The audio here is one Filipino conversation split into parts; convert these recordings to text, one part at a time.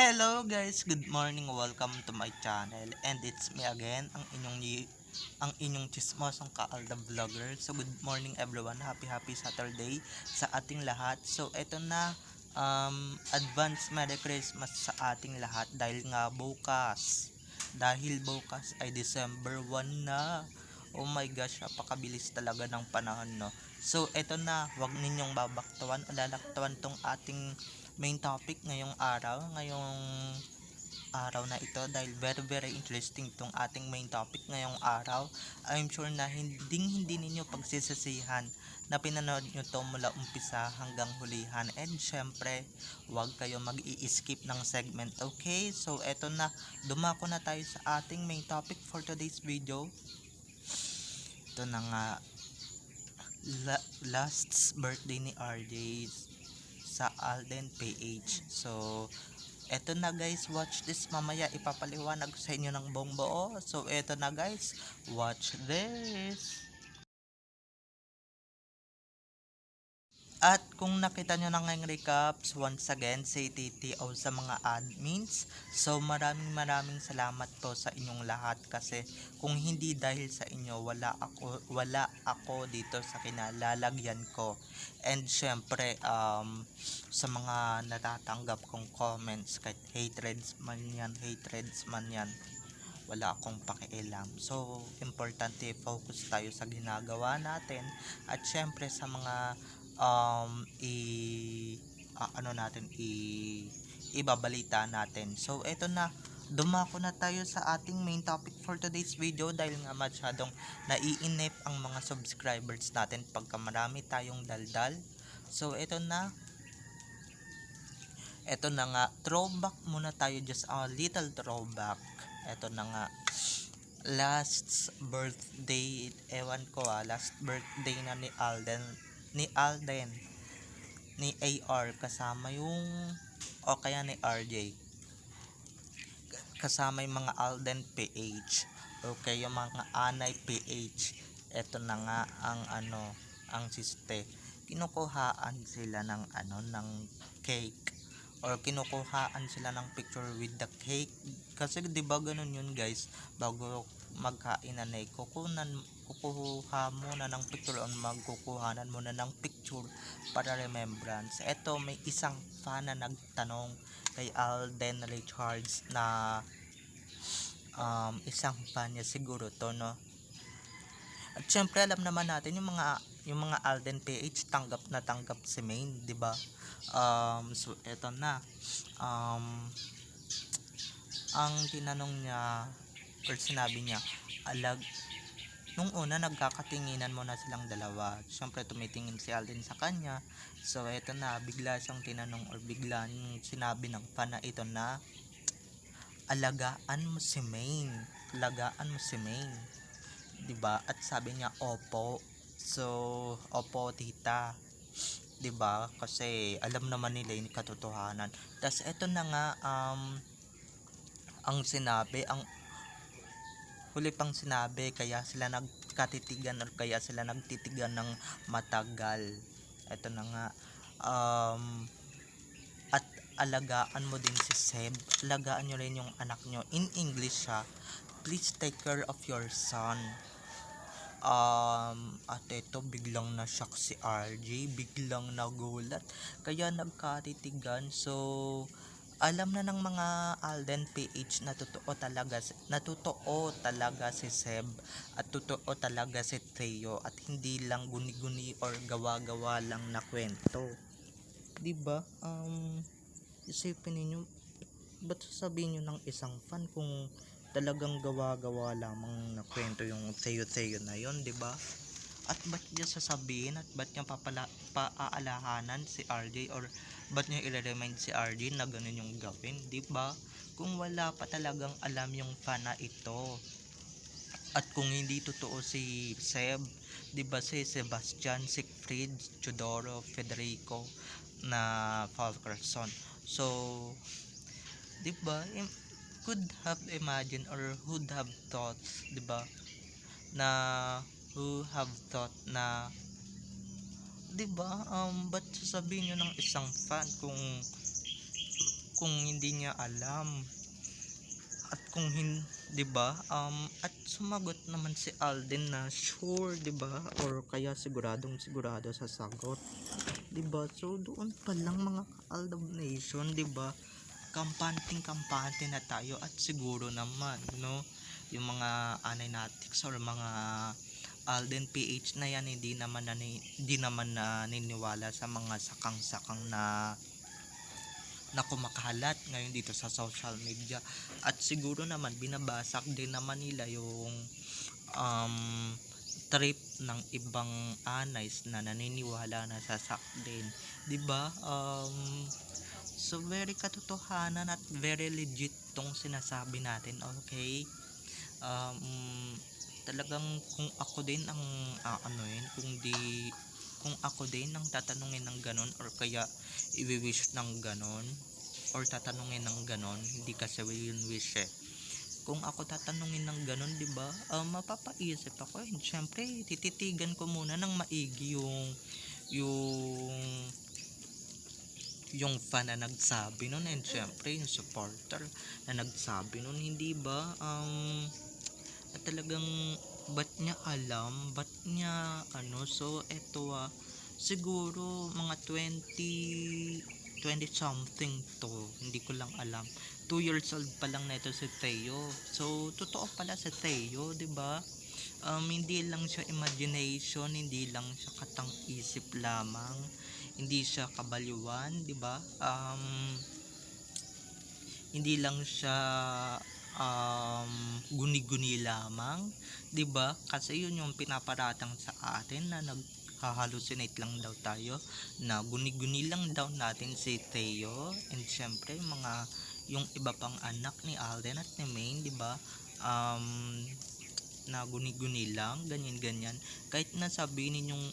Hello guys, good morning. Welcome to my channel. And it's me again, ang inyong chismosong Kaalda Vlogger. So good morning everyone. Happy Saturday sa ating lahat. So eto na, advance Merry Christmas sa ating lahat dahil bukas ay December 1 na. Oh my gosh, napakabilis talaga ng panahon, no? So eto na, wag ninyong babaktawan o lalaktawan tong ating main topic ngayong araw na ito dahil very interesting tong ating main topic ngayong araw. I'm sure na hindi ninyo pagsisisihan na pinanood nyo to mula umpisa hanggang hulihan, and syempre huwag kayo mag-i-skip ng segment. Okay, so eto na, dumako na tayo sa ating main topic for today's video. Ito na nga, last birthday ni RJ sa Alden PH. So eto na guys, watch this. Mamaya ipapaliwanag ko sa inyo ng buong buo. So eto na guys, watch this. At kung nakita nyo na ngayong recaps, once again say TTO sa mga admins. So maraming salamat po sa inyong lahat, kasi kung hindi dahil sa inyo, wala ako dito sa kinalalagyan ko. And syempre sa mga natatanggap kong comments, kahit hatreds man yan, wala akong pakialam. So importante focus tayo sa ginagawa natin, at syempre sa mga ibabalita natin. So eto na, dumako na tayo sa ating main topic for today's video dahil nga masyadong naiinip ang mga subscribers natin pagka marami tayong daldal. So eto na nga, throwback muna tayo, just a little throwback. Eto na nga, last birthday na ni AR kasama yung, o kaya ni RJ, kasama yung mga Alden PH, okay, yung mga Anay PH. Eto na nga ang siste, kinukuhaan sila ng cake, or kinukuhaan sila ng picture with the cake. Kasi 'di ba ganun yun guys, bago magkain na kukuha muna ng picture, o magkukuhanan muna ng picture para remembrance. Eto, may isang fan na nagtanong kay Alden Richards na isang fan niya siguro to, no? At syempre alam naman natin yung mga Alden PH, tanggap na tanggap si Main, 'di ba? So eto na, ang tinanong niya or sinabi niya, nung una nagkakatinginan muna silang dalawa. Syempre tumitingin si Alden sa kanya. So eto na, bigla siyang tinanong, or bigla sinabi ng fan na ito na, alagaan mo si Main, diba? At sabi niya, opo. So opo tita, diba? Kasi alam naman nila yung katotohanan. Tas eto na nga, ang huli pang sinabi, kaya sila nagkatitigan, or kaya sila nagtitigan ng matagal. Eto na nga, at alagaan mo din si Seb, alagaan nyo rin yung anak nyo. In English siya, please take care of your son. At ito, biglang na-shock si RJ, biglang nagulat, kaya nagkatitigan. So alam na ng mga Alden PH na totoo talaga si Seb, at totoo talaga si Theo, at hindi lang guni-guni or gawa-gawa lang na kwento. 'Di ba? Isipin niyo, ba't sasabihin niyo ng isang fan kung talagang gawa-gawa lamang na kwento yung Theo na yon, 'di ba? At ba't niya sasabihin, at ba't niya paaalahanan si RJ, or ba't niya i-remind si RJ na ganun yung gawin, di ba? Kung wala pa talagang alam yung fan na ito, at kung hindi totoo si Seb, di ba, si Sebastian, Siegfried, Chodoro, Federico na Falkerson. So di ba, could have imagined, or would have thought, di ba, who have thought na, 'di ba, ba't sasabihin nyo ng isang fan kung hindi niya alam. At kung 'di ba? At sumagot naman si Alden na sure, 'di ba? Or kaya siguradong sigurado sa sagot, 'di ba? So doon pa lang mga ka-Aldab Nation, 'di ba? Kampante na tayo at siguro naman, no? Yung mga Anay-natics or mga Alden PH na yan hindi naman naniniwala sa mga sakang-sakang na kumakalat ngayon dito sa social media. At siguro naman binabasag din naman nila yung um, trip ng ibang anays na naniniwala na sasak din, 'di ba? So very katotohanan at very legit tong sinasabi natin, okay? Talagang kung ako din ang aanuin, kung ako din ang tatanungin ng ganon or kaya i-wish ng ganon or tatanungin ng ganon, hindi kasi yun wish eh. Kung ako tatanungin ng ganon, 'di ba? Mapapaisip ako, and syempre tititigan ko muna ng maigi yung yung fan na nagsabi nun, and syempre yung supporter na nagsabi nun, hindi ba? At talagang ba't niya alam, ba't niya so eto siguro mga 20 something to, hindi ko lang alam, 2 years old pa lang na ito si Theo. So totoo pala si Theo, 'di ba? Hindi lang siya imagination, hindi lang siya katang-isip lamang, hindi siya kabaliwan, 'di ba? Hindi lang siya guni-guni lamang, 'di ba? Kasi yun yung pinaparatang sa atin na naghahalusinate lang daw tayo, na guni-guni lang daw natin si Theo, and syempre yung iba pang anak ni Alden at ni Maine, 'di ba? Na guni-guni lang, ganyan-ganyan. Kahit nasabihin ninyong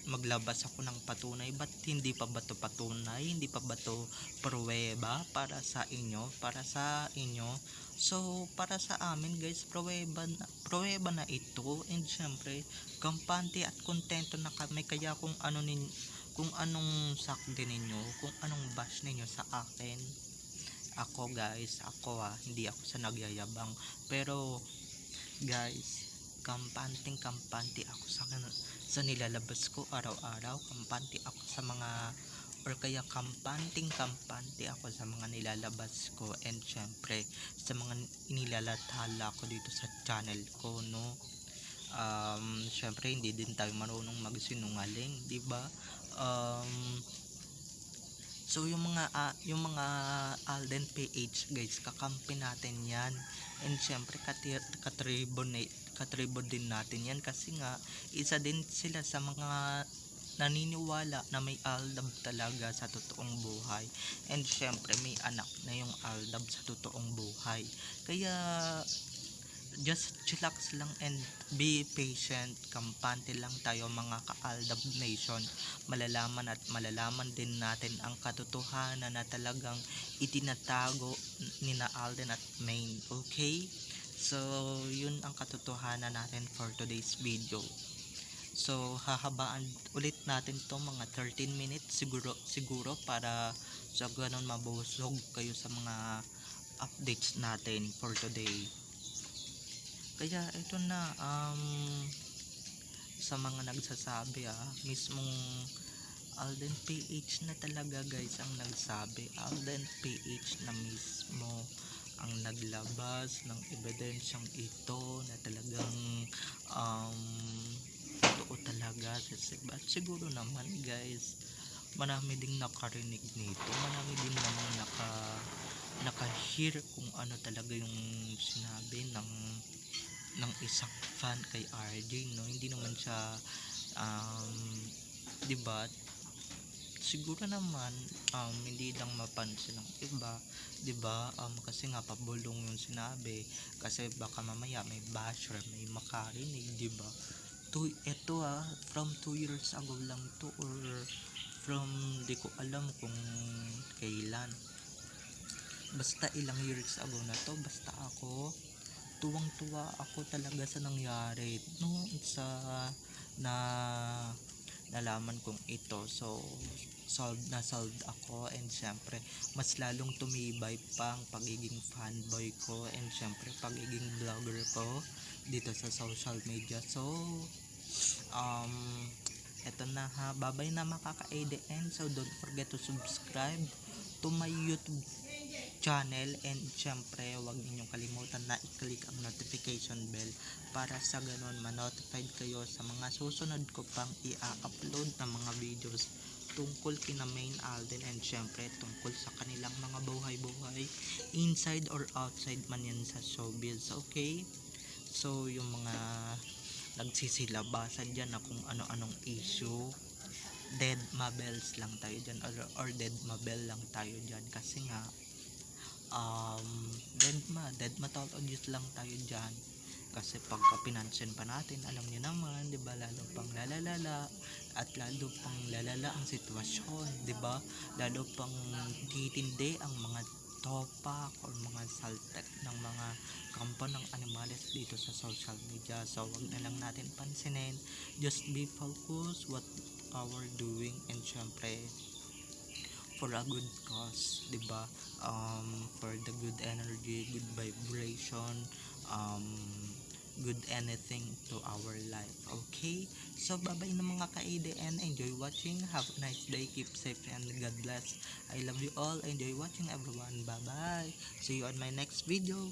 maglabas ako ng patunay, ba't hindi pa ba to patunay, hindi pa ba to pruweba para sa inyo? So para sa amin guys, pruweba na ito, and syempre kampante at kontento na kami. Kaya kung anong sakde ninyo, kung anong bash ninyo sa akin, ako guys, hindi ako sa nagyayabang, pero guys, kampante ako sa nilalabas ko araw-araw. Kampante ako sa mga, or kaya kampante ako sa mga nilalabas ko, and syempre sa mga inilalathala ko dito sa channel ko, no? Syempre hindi din tayo marunong magsinungaling, 'di ba? So yung mga Alden PH guys, kakampi natin yan, and syempre katribon din natin yan, kasi nga isa din sila sa mga naniniwala na may Aldab talaga sa totoong buhay, and syempre may anak na yung Aldab sa totoong buhay. Kaya just chillax lang and be patient, kampante lang tayo mga ka-Aldab Nation. Malalaman din natin ang katotohanan na talagang itinatago ni na Alden at Maine, okay? So yun ang katotohanan natin for today's video. So hahabaan ulit natin to mga 13 minutes siguro para sa ganun mabusog kayo sa mga updates natin for today. Kaya ito na, sa mga nagsasabi mismong Alden PH na talaga guys ang nagsabi, Alden PH na mismo ang naglabas ng ebidensyang ito na talagang totoo talaga. At siguro naman guys, marami ding nakarinig nito, marami din naman naka-hear kung ano talaga yung sinabi ng isang fan kay RJ, no? Hindi naman siya 'di ba? Siguro naman hindi lang mapansin ng iba, 'di ba? Kasi nga pabulong yung sinabi, kasi baka mamaya may basher, may makarinig, 'di ba? Ito from 2 years ago lang to, or from di ko alam kung kailan, basta ilang years ago na to. Basta ako tuwang-tuwa ako talaga sa nangyari, no, sa nalaman kong ito. So solved ako, and syempre mas lalong tumibay pang pagiging fanboy ko, and syempre pagiging vlogger ko dito sa social media. So um eto na ha, babay na makaka-ADN. So don't forget to subscribe to my YouTube channel, and syempre huwag ninyong kalimutan na i-click ang notification bell para sa ganun ma-notified kayo sa mga susunod ko pang i-upload na mga videos tungkol kina Main Alden, and syempre tungkol sa kanilang mga buhay-buhay inside or outside man yan sa showbiz. Okay, so yung mga nagsisilabasan dyan na kung ano-anong issue, dead mabels lang tayo dyan, or dead mabel lang tayo dyan, kasi nga dead matologist lang tayo dyan, kasi pagka pinansin pa natin, alam niyo naman, di ba, lalo pang lalala at lalo pang lalala ang sitwasyon, di ba, lalo pang titindi ang mga topak or mga saltek ng mga kampo ng animales dito sa social media. So wag na lang natin pansinin, just be focused what our doing, and syempre for a good cause, di ba, for the good energy, good vibration, good anything to our life. Okay, so bye-bye na mga ka-ADN, enjoy watching, have a nice day, keep safe, and God bless. I love you all, enjoy watching everyone, bye bye, see you on my next video.